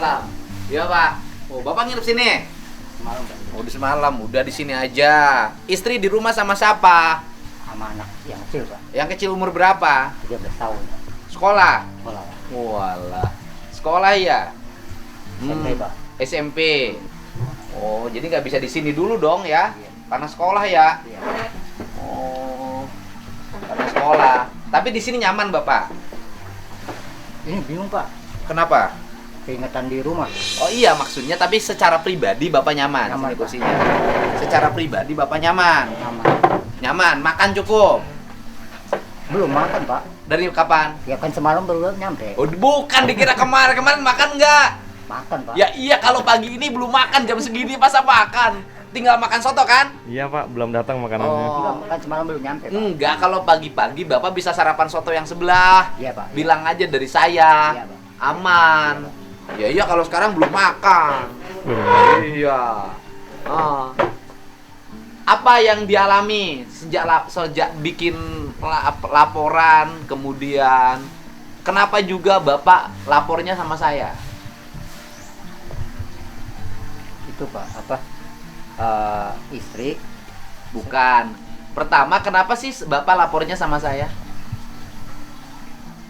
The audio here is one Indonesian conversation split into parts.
Waalaikumsalam. Iya Pak. Oh Bapak nginep sini? Semalam Pak. Oh di semalam, udah di sini aja. Istri di rumah sama siapa? Sama anak yang kecil Pak. Yang kecil umur berapa? 13 tahun. Sekolah? Sekolah Pak. Walah. Sekolah ya? SMP Pak. SMP. Oh jadi nggak bisa di sini dulu dong ya? Iya. Karena sekolah ya? Iya. Oh. Karena sekolah. Tapi di sini nyaman Bapak? Ini bingung Pak. Kenapa? Keingetan di rumah. Oh iya maksudnya, tapi secara pribadi Bapak nyaman, Nyaman, sini Pak. kursinya. Secara pribadi Bapak nyaman. Sama. Nyaman, makan cukup. Belum makan Pak. Dari kapan? Ya kan semalam baru nyampe. Oh bukan, dikira kemarin makan nggak? Makan Pak. Ya iya, kalau pagi ini belum makan, jam segini masa makan? Tinggal makan soto kan? Iya Pak, belum datang makanannya. Oh. Kan semalam belum nyampe Pak. Enggak, kalau pagi-pagi Bapak bisa sarapan soto yang sebelah. Iya Pak. Bilang aja dari saya. Iya, Pak. Aman. Ya iya, kalau sekarang belum makan. Iya. Oh. Apa yang dialami sejak bikin laporan, kemudian kenapa juga Bapak lapornya sama saya? Itu Pak, apa? Istri Bukan. Pertama, kenapa sih Bapak lapornya sama saya?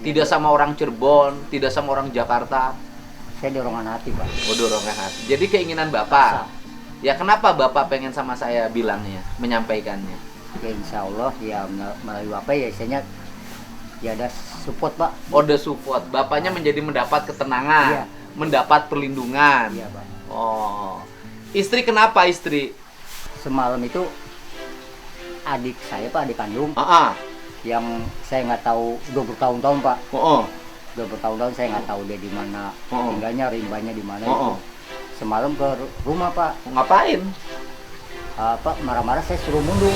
Tidak sama orang Cirebon, tidak sama orang Jakarta. saya dorongan hati Pak. Oh, dorongan hati. Jadi keinginan Bapak. Ya kenapa Bapak pengen sama saya bilangnya, menyampaikannya? Ya insya Allah ya melalui apa ya istilahnya ya ada support Pak. Ode support. Bapaknya menjadi mendapat ketenangan, Iya. mendapat perlindungan. Iya Pak. Oh. Istri kenapa istri? Semalam itu adik saya Pak, adik kandung Ah. yang saya nggak tahu 20 tahun Pak. Oh. 20 tahun saya nggak tahu dia di mana Oh. tinggalnya, rimbanya di mana Oh. itu. Semalam ke rumah Pak. Ngapain? Pak marah-marah saya suruh mundur.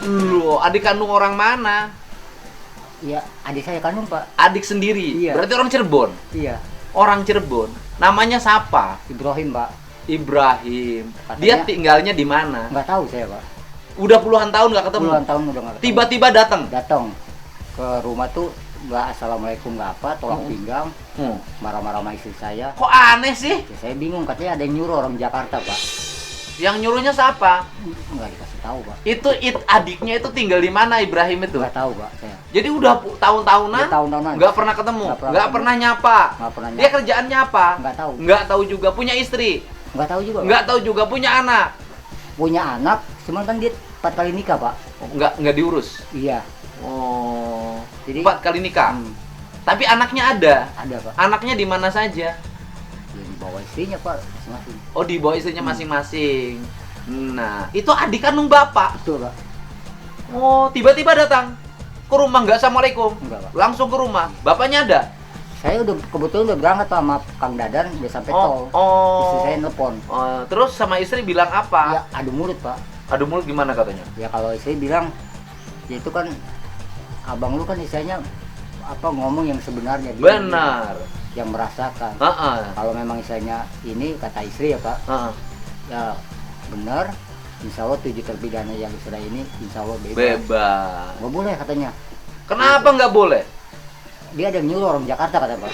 Loh, adik kandung orang mana? Iya, adik saya kandung Pak. Adik sendiri. Iya. Berarti orang Cirebon. Iya, Orang Cirebon. Namanya siapa? Ibrahim Pak. Ibrahim. Katanya- Dia tinggalnya di mana? Nggak tahu saya Pak. Udah puluhan tahun nggak ketemu. Puluhan tahun udah nggak ketemu. Tiba-tiba datang. Datang ke rumah tuh nggak assalamualaikum nggak apa, tolak pinggang, marah-marah sama istri saya. Kok aneh sih? Ya, saya bingung, katanya ada yang nyuruh orang Jakarta Pak. Yang nyuruhnya siapa? Nggak dikasih tahu Pak. Itu adiknya itu tinggal di mana Ibrahim itu? Nggak tahu Pak saya. Jadi udah tahun-tahunan Udah tahun-tahunan. nggak pernah ketemu, Nggak pernah nggak ketemu. pernah nyapa. Nggak pernah Dia nyapa. kerjaannya apa? Nggak tahu. Nggak tahu juga. Punya istri? Nggak tahu juga Pak. Nggak tahu juga. Punya anak? Punya anak, cuman kan dia 4 kali nikah Pak. Nggak diurus. Iya. Oh. Jadi- 4 kali nikah. Hmm, Tapi anaknya ada. ada Pak. Anaknya di mana saja? Ya, di bawah istrinya Pak masing-masing. Oh, di bawah istrinya masing-masing. Nah, itu adik kandung Bapak. Betul Pak. Oh, tiba-tiba datang ke rumah, nggak assalamualaikum. Enggak Pak. Langsung ke rumah. Bapaknya ada? Saya udah kebetulan udah berangkat Pak, sama Kang Dadan udah sampai tol. Oh. Istri saya nelpon. Terus sama istri bilang Ya apa? adu mulut Pak. Aduh mulut gimana katanya? Ya kalau istri bilang ya itu kan abang lu kan istilahnya apa ngomong yang sebenarnya. Dia Benar. yang merasakan. Heeh. Kalau memang istilahnya ini kata istri ya Pak, Heeh. ya benar. Insya Allah 7 terpidana yang sudah ini insya Allah bebas. Bebas. Nggak boleh katanya. Kenapa nggak boleh? Dia ada yang nyuruh orang Jakarta kata Pak.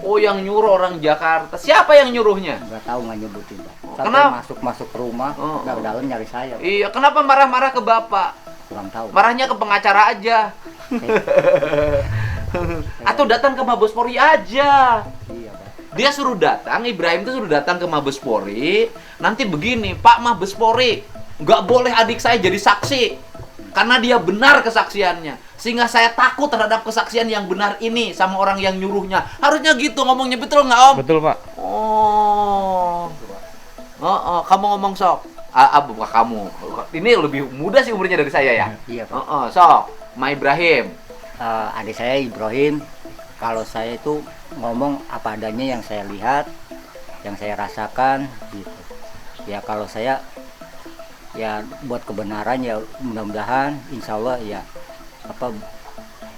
Oh, yang nyuruh orang Jakarta. Siapa yang nyuruhnya? Nggak tahu nggak nyebutin Pak. Sampai Kenapa? masuk ke rumah, Oh, dari oh. dalam nyari saya Pak. Iya, kenapa marah-marah ke Bapak? Kurang tahu. Marahnya ke pengacara aja. Atau datang ke Mabes Polri aja. Iya Pak. Dia suruh datang, Ibrahim itu suruh datang ke Mabes Polri. Nanti begini, Pak Mabes Polri, nggak boleh adik saya jadi saksi. Karena dia benar kesaksiannya. Sehingga saya takut terhadap kesaksian yang benar ini sama orang yang nyuruhnya. Harusnya gitu ngomongnya, betul nggak Om? Betul Pak. Oh. Kamu ngomong sok. Bukan kamu. Ini lebih muda sih umurnya dari saya ya. Iya Pak. Sok. Ma Ibrahim. adik saya Ibrahim, kalau saya itu ngomong apa adanya yang saya lihat, yang saya rasakan gitu. Ya kalau saya ya buat kebenaran ya mudah-mudahan insya Allah ya apa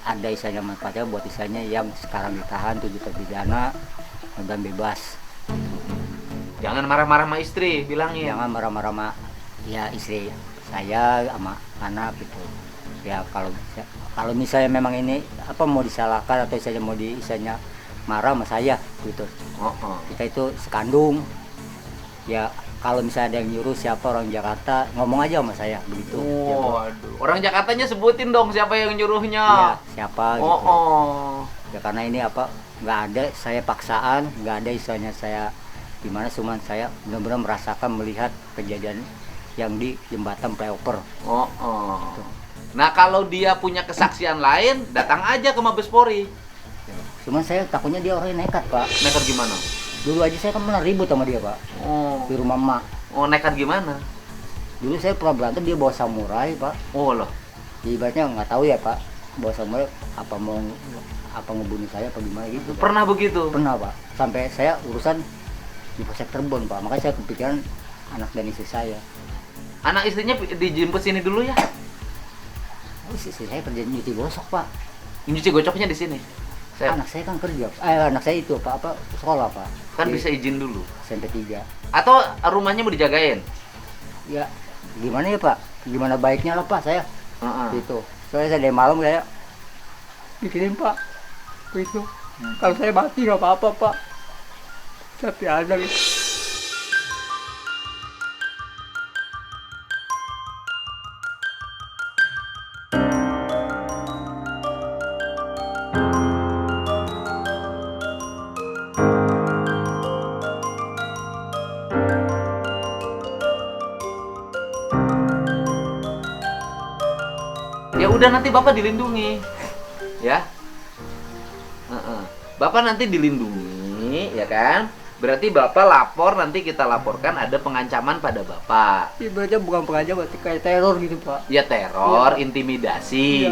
ada isanya manfaatnya buat isanya yang sekarang ditahan 7 terpidana dan bebas. Jangan marah-marah sama istri, bilangin. Jangan marah-marah sama ya istri saya sama anak gitu. Ya kalau misalnya memang ini apa mau disalahkan atau saya mau isanya marah sama saya gitu. Kita itu sekandung. Ya kalau misalnya ada yang nyuruh siapa orang Jakarta ngomong aja sama saya begitu. Waduh. Orang Jakartanya sebutin dong siapa yang nyuruhnya. Ya, siapa gitu. Ya karena ini apa nggak ada saya paksaan, nggak ada istilahnya saya gimana, cuman saya benar-benar merasakan melihat kejadian yang di jembatan flyover. Nah kalau dia punya kesaksian lain, datang aja ke Mabes Polri. Cuman saya takutnya dia orangnya nekat, Pak. Nekat gimana? Dulu aja saya kan pernah ribut sama dia, Pak. Di rumah emak. Nekat gimana? Dulu saya pernah berantem, dia bawa samurai, Pak. Loh. Ibaratnya nggak tahu ya, Pak. Bawa samurai apa ngebunuh saya apa gimana gitu, Pak. Pernah begitu? Pernah, Pak. Sampai saya urusan di Polsek Cirebon, Pak. Makanya saya kepikiran anak dan istri saya. Anak istrinya dijemput sini dulu ya? Istri saya kerja nyuci gosok, Pak. Nyuci gocoknya di sini. Anak saya kan kerja. Anak saya itu Pak sekolah, Pak. Kan bisa izin dulu. SMP 3. Atau rumahnya mau dijagain? Ya, gimana ya, Pak? Gimana baiknya lah, Pak, saya. Gitu. Soalnya saya dari malam saya bikinin, Pak. Gitu. Kalau saya mati nggak apa-apa, Pak. Tapi ada gitu. Ya udah nanti Bapak dilindungi. Ya. Bapak nanti dilindungi, ya kan? Berarti Bapak lapor, nanti kita laporkan ada pengancaman pada Bapak. Ibaratnya bukan pengancam, berarti kayak teror gitu, Pak. Ya teror, Iya. intimidasi. Iya.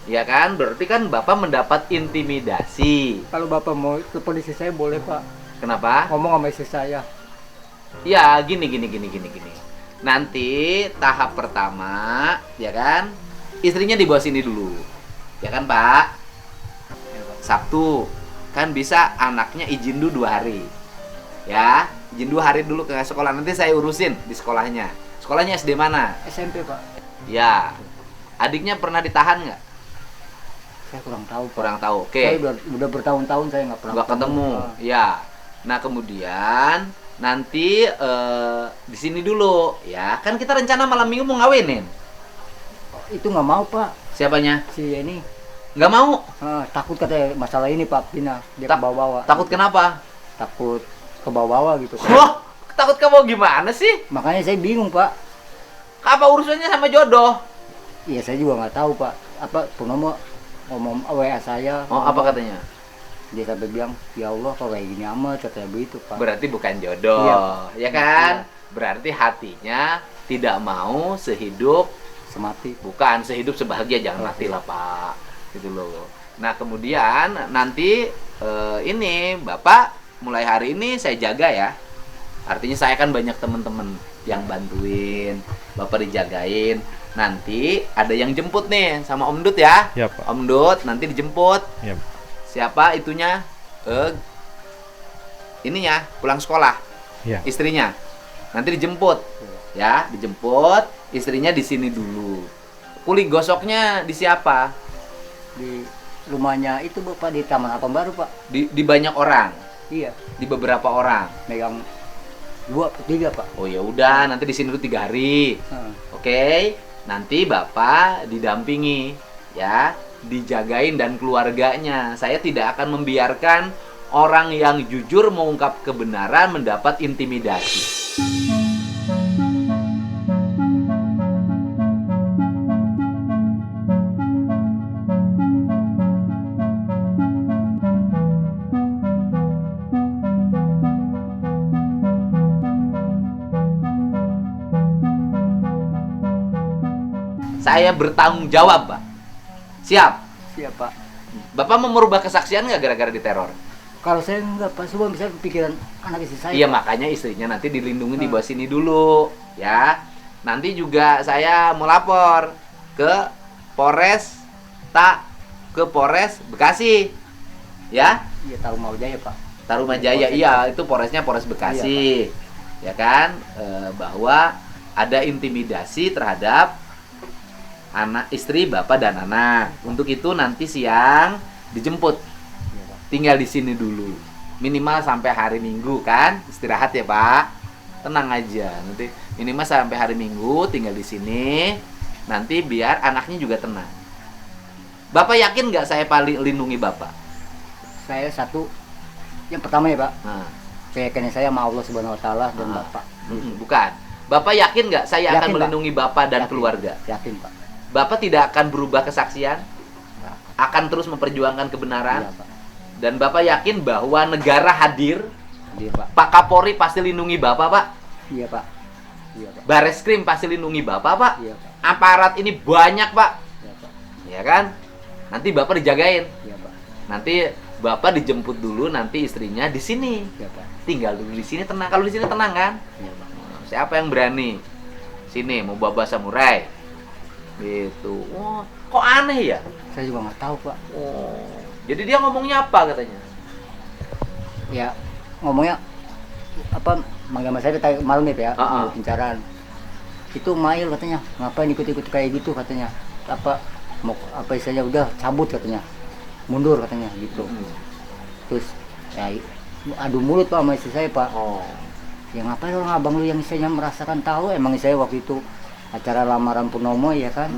Ya kan? Berarti kan Bapak mendapat intimidasi. Kalau Bapak mau ke polisi saya boleh, Pak. Kenapa? Ngomong sama istri saya. Ya gini. Nanti tahap pertama, ya kan? Istrinya dibawa sini dulu. Ya kan, Pak? Sabtu. Kan bisa anaknya izin dulu 2 hari. Ya, izin 2 hari dulu ke sekolah. Nanti saya urusin di sekolahnya. Sekolahnya SD mana? SMP, Pak. Ya. Adiknya pernah ditahan nggak? Saya kurang tahu, Pak. Kurang tahu. Oke. Saya udah bertahun-tahun saya nggak pernah Nggak ketemu. Ya. Nah, kemudian nanti di sini dulu, ya. Kan kita rencana malam Minggu mau ngawinin. Itu nggak mau, Pak. Siapanya? Si ini Nggak mau. takut katanya masalah ini, Pak. Pina dia ke bawah-bawah. Takut kenapa? Takut ke bawah-bawah gitu. Wah, takut kamu gimana sih? Makanya saya bingung, Pak. Apa urusannya sama jodoh? Iya, saya juga nggak tahu, Pak. Apa Purnomo ngomong WA saya. Apa katanya? Dia sampai bilang, ya Allah kalau kayak gini amat, katanya begitu, Pak. Berarti bukan jodoh, Iya. ya kan? Iya. Berarti hatinya tidak mau sehidup, Semati. bukan sehidup sebahagia, jangan mati lah Pak, gitu loh. Nah kemudian nanti ini Bapak mulai hari ini saya jaga ya. Artinya saya kan banyak teman-teman yang bantuin, Bapak dijagain. Nanti ada yang jemput nih sama Om Dut ya. Ya, Pak. Om Dut nanti dijemput. Ya, Pak. Siapa itunya? Ininya pulang sekolah. Ya. Istrinya nanti dijemput. Ya, dijemput. Istrinya di sini dulu. Kuli gosoknya di siapa? Di rumahnya itu, Bapak, di Taman Apam Baru, Pak. Di banyak orang. Iya, Di beberapa orang. megang 2 atau 3, Pak. Oh ya udah, nanti di sini dulu 3 hari. Oke. Nanti Bapak didampingi ya, dijagain dan keluarganya. Saya tidak akan membiarkan orang yang jujur mengungkap kebenaran mendapat intimidasi. Saya bertanggung jawab, Pak. Siap? Iya Pak. Bapak mau merubah kesaksian nggak gara-gara diteror? Kalau saya enggak Pak, semua bisa pikiran anak istri saya. Iya, Pak. makanya istrinya nanti dilindungi di bawah sini dulu, ya. Nanti juga saya mau lapor ke Polres Bekasi, ya. Iya tahu mau Jaya Pak. Tarumajaya, iya itu Polresnya Polres Bekasi, ya kan, bahwa ada intimidasi terhadap anak istri bapak dan anak. Untuk itu nanti siang dijemput, Iya Pak. tinggal di sini dulu, minimal sampai hari Minggu kan, istirahat ya Pak, tenang aja, nanti minimal sampai hari Minggu tinggal di sini, nanti biar anaknya juga tenang. Bapak yakin nggak saya paling lindungi bapak? Saya satu, yang pertama ya Pak, Nah. keyakinan saya sama Allah Subhanahu Wa Taala dan Bapak. Bukan. Bapak yakin nggak saya Yakin, akan Pak. melindungi Bapak dan Yakin. keluarga? Yakin Pak. Bapak tidak akan berubah kesaksian? Nggak. Akan terus memperjuangkan kebenaran? Iya Pak. Dan Bapak yakin bahwa negara hadir? Iya Pak. Pak Kapolri pasti lindungi Bapak, Pak? Iya Pak. Iya Pak. Bareskrim pasti lindungi Bapak, Pak? Iya Pak. Aparat ini banyak, Pak? Iya Pak. Ya kan? Nanti Bapak dijagain. Iya Pak. Nanti Bapak dijemput dulu, nanti istrinya di sini. Iya Pak. Tinggal dulu di sini tenang. Kalau di sini tenang kan? Iya Pak. Siapa yang berani? Sini mau bawa samurai. Gitu. Oh, kok aneh ya? Saya juga nggak tahu Pak. Oh. Jadi dia ngomongnya apa katanya? Ya ngomongnya apa? Manggil mas saya tadi malam ya Pak ya, Ah. pincaran. Itu Mail katanya, ngapain ikut-ikut kayak gitu katanya. Apa mau apa istilahnya udah cabut katanya. Mundur katanya gitu. Terus ya adu mulut Pak sama istri saya Pak. Oh. Ya ngapain orang abang lu yang saya merasakan tahu, emang saya waktu itu acara lamaran Purnomo ya kan,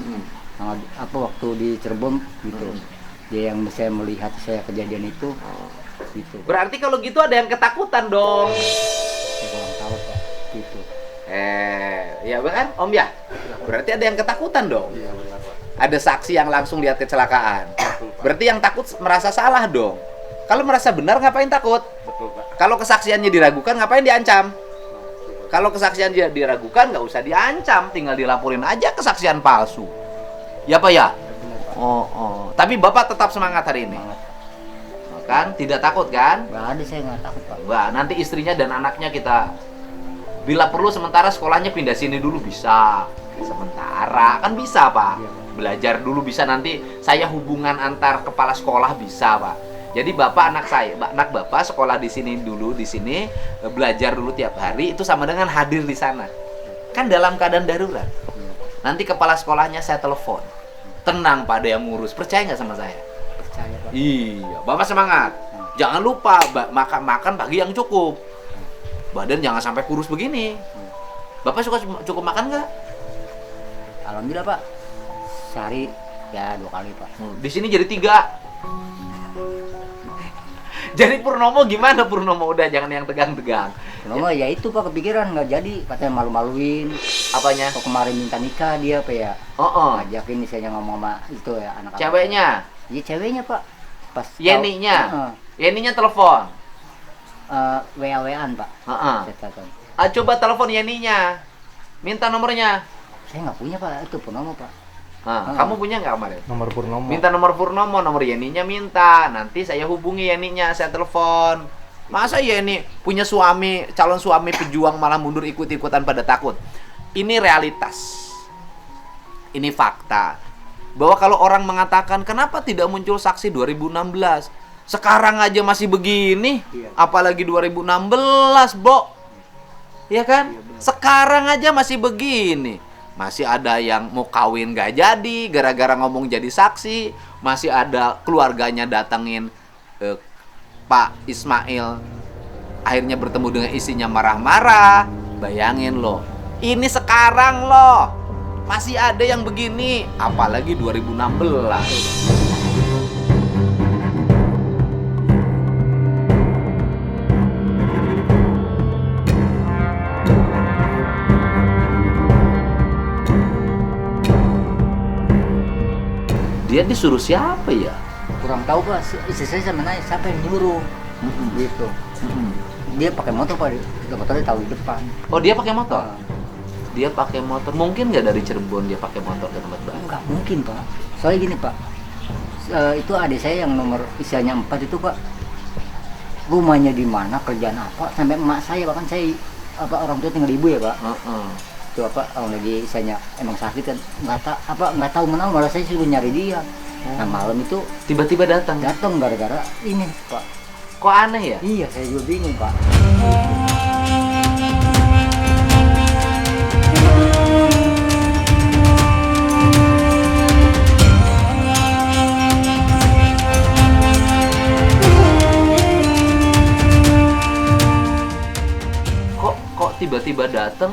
apa waktu di Cirebon gitu. Dia yang saya melihat saya kejadian itu gitu. Berarti kalau gitu ada yang ketakutan dong. Saya kurang tahu Pak gitu. Ya kan Om ya? Berarti ada yang ketakutan dong. Iya benar Pak. Ada saksi yang langsung lihat kecelakaan. Berarti yang takut merasa salah dong. Kalau merasa benar ngapain takut? Betul Pak. Kalau kesaksiannya diragukan ngapain diancam? Kalau kesaksian dia diragukan nggak usah diancam, tinggal dilaporin aja kesaksian palsu. Ya Pak ya? Benar Pak. Oh. Tapi Bapak tetap semangat hari ini. Semangat. Kan? Tidak takut kan? Nggak ada, saya nggak takut Pak. Wah, nanti istrinya dan anaknya kita bila perlu sementara sekolahnya pindah sini dulu bisa. Sementara kan bisa, Pak. Iya, Pak. Belajar dulu bisa, nanti saya hubungan antar kepala sekolah bisa, Pak. Jadi Bapak anak Bapak sekolah di sini dulu, di sini belajar dulu tiap hari, itu sama dengan hadir di sana. Kan dalam keadaan darurat. Iya, Pak. Nanti kepala sekolahnya saya telepon. Tenang Pak, ada yang ngurus. Percaya nggak sama saya? Percaya Pak. Iya, Bapak semangat. Jangan lupa makan pagi yang cukup. Badan jangan sampai kurus begini. Bapak suka cukup makan nggak? Alhamdulillah Pak. Sehari ya 2 kali Pak. Di sini jadi 3. Jadi Purnomo gimana Purnomo? Udah jangan yang tegang-tegang. Cuma ya itu Pak kepikiran nggak jadi, katanya malu-maluin. Apanya? Kok kemarin minta nikah dia apa ya? Oh. Ngajakin saya ngomong sama itu ya anak-anak. Ceweknya, Iya ceweknya Pak. Pas Yeninya. Yeninya telepon. WA-WAan Pak. Heeh. Chat-chatan. Coba telepon Yeninya. Minta nomornya. Saya nggak punya Pak, itu Purnomo Pak. Kamu punya nggak kemarin? Nomor Purnomo. Minta nomor Purnomo, nomor Yeninya minta. Nanti saya hubungi Yeninya, saya telepon. Masa Yeni punya suami, calon suami pejuang malah mundur ikut-ikutan pada takut? Ini realitas. Ini fakta. Bahwa kalau orang mengatakan kenapa tidak muncul saksi 2016? Sekarang aja masih begini, Iya. apalagi 2016, Bo. Ya kan? Sekarang aja masih begini. Masih ada yang mau kawin gak jadi gara-gara ngomong jadi saksi. Masih ada keluarganya datengin Pak Ismail, akhirnya bertemu dengan istrinya marah-marah. Bayangin loh, ini sekarang loh masih ada yang begini, apalagi 2016. Dia disuruh siapa ya? Kurang tahu Pak, istri saya sama nanya siapa yang nyuruh. Gitu. Dia pakai motor Pak, motornya tahu di depan. Oh, dia pakai motor? Ah. Dia pakai motor. Mungkin nggak dari Cirebon dia pakai motor ke tempat baru? Enggak mungkin Pak. Soalnya gini Pak, itu adik saya yang nomor istilahnya 4 itu Pak, rumahnya di mana, kerjaan apa, sampai emak saya bahkan saya orang tua tinggal ibu ya Pak. Itu orang lagi istilahnya emang sakit kan, nggak tahu menau, malah saya suruh nyari dia. Nah malam itu Tiba-tiba datang. gara-gara ini Pak. Kok aneh ya? Iya, saya juga bingung Pak. Kok tiba-tiba datang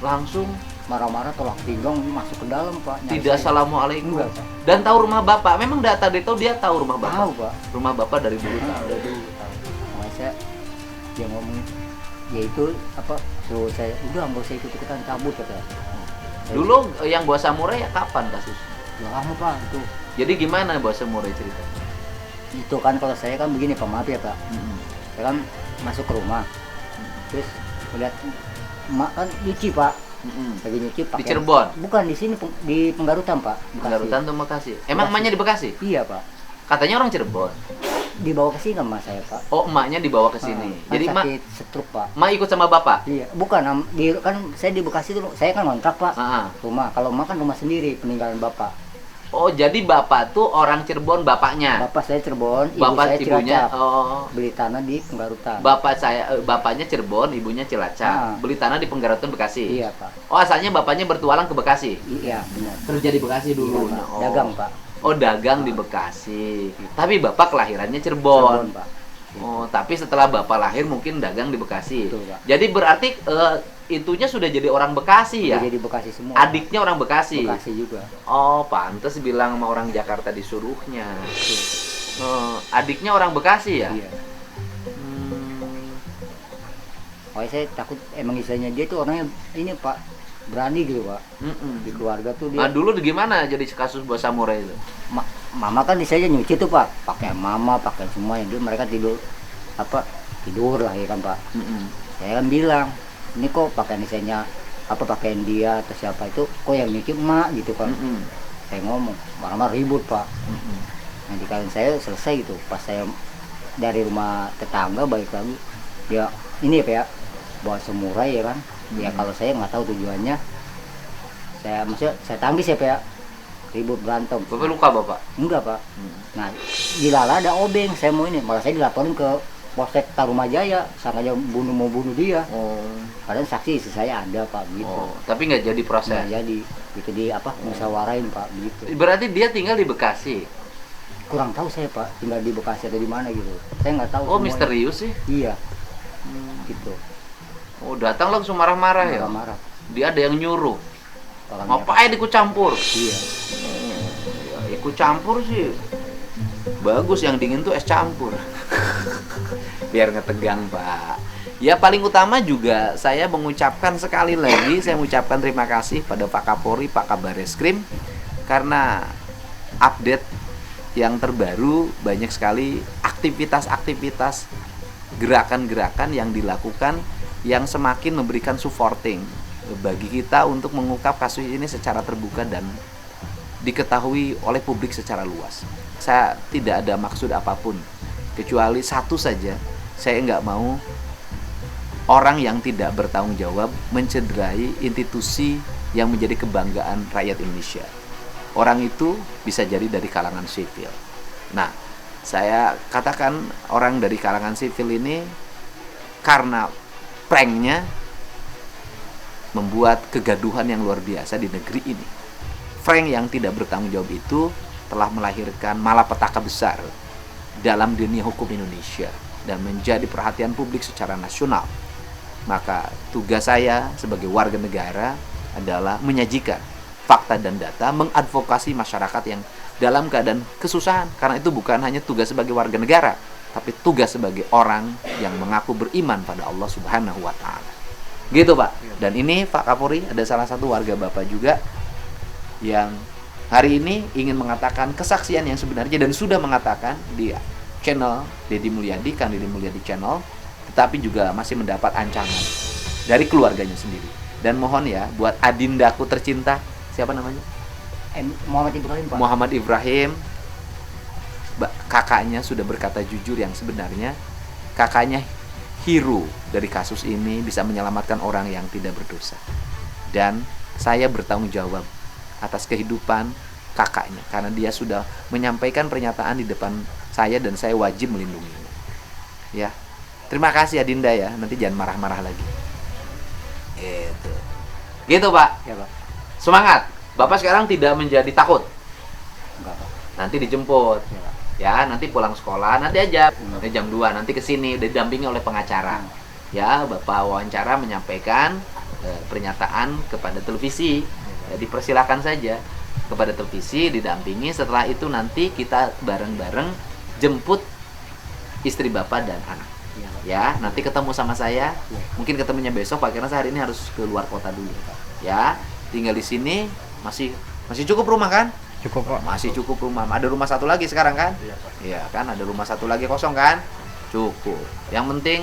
langsung Marah-marah tolak pinggang masuk ke dalam Pak. Nyari tidak saya. assalamualaikum. Enggak, Pak. Dan tahu rumah bapak. Memang data itu dia tahu rumah bapak. Tahu Pak. Rumah bapak dari dulu tahu. Udah dulu tahu. Makanya saya dia ngomong ya itu suruh saya udah nggak usah ikut-ikutan cabut katanya. Dulu yang bawa samurai ya kapan kasus? Udah lama Pak itu. Jadi gimana bawa samurai ceritanya? Itu kan kalau saya kan begini Pak, maaf ya Pak. Saya kan masuk ke rumah. Terus melihat emak kan nyuci Pak. Lagi nyuci pakai. Di Cirebon? Bukan di sini di Penggarutan Pak. Bekasi. Penggarutan tuh Bekasi. Emang emaknya di Bekasi? Iya Pak. Katanya orang Cirebon. Dibawa ke sini sama saya Pak. Oh, emaknya dibawa ke sini. Kan Jadi emak sakit stroke Pak. ikut sama bapak? Iya, bukan kan saya di Bekasi dulu. Saya kan kontrak Pak. Rumah. Kalau emak kan rumah sendiri peninggalan bapak. Oh, jadi bapak tuh orang Cirebon bapaknya. Bapak saya Cirebon, ibu Bapak saya ibunya Cilacap. Beli tanah di Penggarutan. Bapaknya Cirebon, ibunya Cilacap. Beli tanah di Penggarutan Bekasi. Iya Pak. Oh, asalnya bapaknya bertualang ke Bekasi. Iya benar. Kerja di Bekasi dulu. Iya, Pak. Dagang Pak. Oh, dagang di Bekasi. Tapi bapak kelahirannya Cirebon. Cirebon Pak. Oh, tapi setelah bapak lahir mungkin dagang di Bekasi. Betul, Pak. Jadi berarti itunya sudah jadi orang Bekasi ya? Udah jadi Bekasi semua. Adiknya orang Bekasi. Bekasi juga. Oh, pantes bilang sama orang Jakarta disuruhnya. Adiknya orang Bekasi ya? Iya. Pokoknya saya takut emang istilahnya dia tuh orangnya ini Pak, berani gitu Pak. Di keluarga tuh dia. Nah, dulu gimana jadi kasus buat samurai itu? Mama kan istilahnya nyuci tuh Pak, pakai mama, pakai semua yang dia mereka tidur lah ya kan Pak. Saya kan bilang, ini kok pakaian istilahnya pakaian dia atau siapa itu kok yang nyuci emak gitu Pak. Saya ngomong, marah-marah ribut Pak. Nah di kalian saya selesai gitu, pas saya dari rumah tetangga balik lagi, dia ini ya bawa samurai ya kan. Ya kalau saya nggak tahu tujuannya, saya tangkis ya Pak, ribut berantem. Bapak luka bapak? Enggak Pak. Nah di Lala ada obeng, saya mau ini, malah saya dilaporin ke Polsek Tarumajaya, sangkanya mau bunuh dia. Padahal saksi istri saya ada Pak gitu. Tapi nggak jadi proses? Nggak jadi, gitu musawarain Pak gitu. Berarti dia tinggal di Bekasi? Kurang tahu saya Pak, tinggal di Bekasi atau di mana gitu. Saya nggak tahu. Oh semuanya. misterius sih? Iya. Gitu. Oh datang langsung marah-marah ya? Marah. Dia ada yang nyuruh. Orangnya Ngapain ikut campur? Iya. Ya, ikut campur sih bagus, yang dingin tuh es campur. Biar ngetegang Pak. Ya paling utama juga saya mengucapkan sekali lagi, saya mengucapkan terima kasih pada Pak Kapolri, Pak Kabareskrim, karena update yang terbaru banyak sekali aktivitas-aktivitas, gerakan-gerakan yang dilakukan yang semakin memberikan supporting bagi kita untuk mengungkap kasus ini secara terbuka dan diketahui oleh publik secara luas. Saya tidak ada maksud apapun kecuali satu saja, saya nggak mau orang yang tidak bertanggung jawab mencederai institusi yang menjadi kebanggaan rakyat Indonesia. Orang itu bisa jadi dari kalangan sipil. Nah, saya katakan orang dari kalangan sipil ini karena pranknya membuat kegaduhan yang luar biasa di negeri ini. Prank yang tidak bertanggung jawab itu telah melahirkan malapetaka besar dalam dunia hukum Indonesia dan menjadi perhatian publik secara nasional. Maka tugas saya sebagai warga negara adalah menyajikan fakta dan data, mengadvokasi masyarakat yang dalam keadaan kesusahan. Karena itu bukan hanya tugas sebagai warga negara, tapi tugas sebagai orang yang mengaku beriman pada Allah Subhanahu wa Ta'ala. Gitu Pak. Dan ini Pak Kapolri, ada salah satu warga Bapak juga yang hari ini ingin mengatakan kesaksian yang sebenarnya dan sudah mengatakan di channel Deddy Mulyadi, Kang Deddy Mulyadi channel, tetapi juga masih mendapat ancaman dari keluarganya sendiri. Dan mohon ya buat adindaku tercinta, siapa namanya? Muhammad Ibrahim Pak. Muhammad Ibrahim, kakaknya sudah berkata jujur yang sebenarnya. Kakaknya hero dari kasus ini, bisa menyelamatkan orang yang tidak berdosa. Dan saya bertanggung jawab atas kehidupan kakaknya karena dia sudah menyampaikan pernyataan di depan saya dan saya wajib melindunginya. Ya. Terima kasih Adinda ya. Nanti jangan marah-marah lagi. Gitu. Gitu, Pak. Ya, Pak. Semangat. Bapak sekarang tidak menjadi takut. Enggak, Pak. Nanti dijemput. Ya, Pak. Ya, nanti pulang sekolah, nanti aja jam 2 nanti ke sini didampingi oleh pengacara. Ya, Bapak wawancara menyampaikan pernyataan kepada televisi. Ya, dipersilakan saja kepada televisi didampingi. Setelah itu nanti kita bareng-bareng jemput istri Bapak dan anak. Ya, Pak. Ya, nanti ketemu sama saya. Ya. Mungkin ketemunya besok Pak, karena saya hari ini harus ke luar kota dulu. Ya, tinggal di sini masih cukup rumah kan? Cukup, Pak. Masih cukup rumah. Ada rumah satu lagi sekarang kan? Iya kan, ada rumah satu lagi kosong kan? Cukup. Yang penting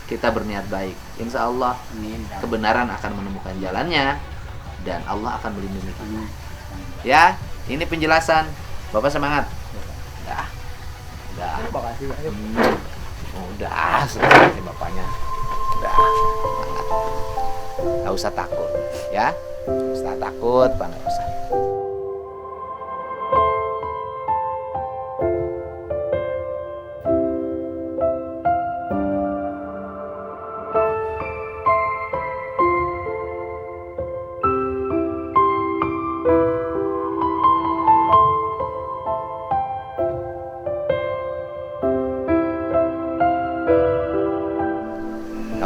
kita berniat baik. Insya Allah Amin. kebenaran akan menemukan jalannya dan Allah akan melindungi kita. Amin. Ya, ini penjelasan. Bapak semangat. Udah. Terima kasih, Pak. Udah, selesai bapaknya. Udah. Gak usah takut, ya. Gak usah takut, Pak, gak usah.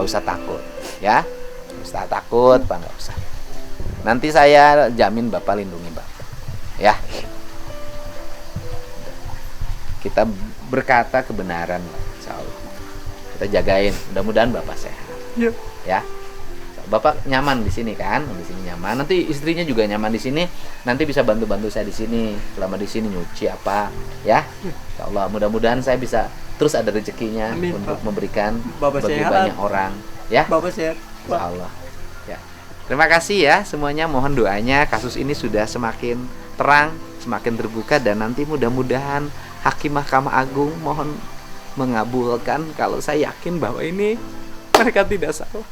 Gak usah takut, ya. Gak usah takut, Pak, gak usah. Nanti saya jamin Bapak lindungi Bapak, ya. Kita berkata kebenaran, insya Allah. Kita jagain, mudah-mudahan Bapak sehat, ya. Bapak nyaman di sini kan, di sini nyaman. Nanti istrinya juga nyaman di sini. Nanti bisa bantu-bantu saya di sini. Selama di sini nyuci apa, ya. Insya Allah, mudah-mudahan saya bisa terus ada rezekinya. Amin, untuk Pak. memberikan Bapak bagi sehat. banyak orang, ya. Bapak sehat. Insya Allah. Ya. Terima kasih ya semuanya. Mohon doanya kasus ini sudah semakin terang, semakin terbuka, dan nanti mudah-mudahan Hakim Mahkamah Agung mohon mengabulkan kalau saya yakin bahwa ini mereka tidak salah.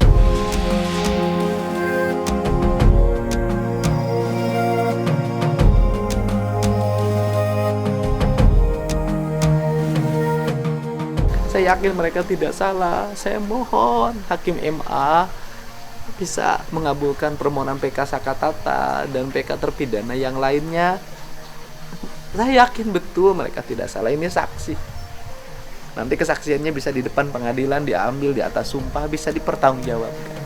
Saya yakin mereka tidak salah. Saya mohon Hakim MA bisa mengabulkan permohonan PK Sakatata dan PK terpidana yang lainnya. Saya yakin betul mereka tidak salah. Ini saksi. Nanti kesaksiannya bisa di depan pengadilan diambil di atas sumpah, bisa dipertanggungjawabkan.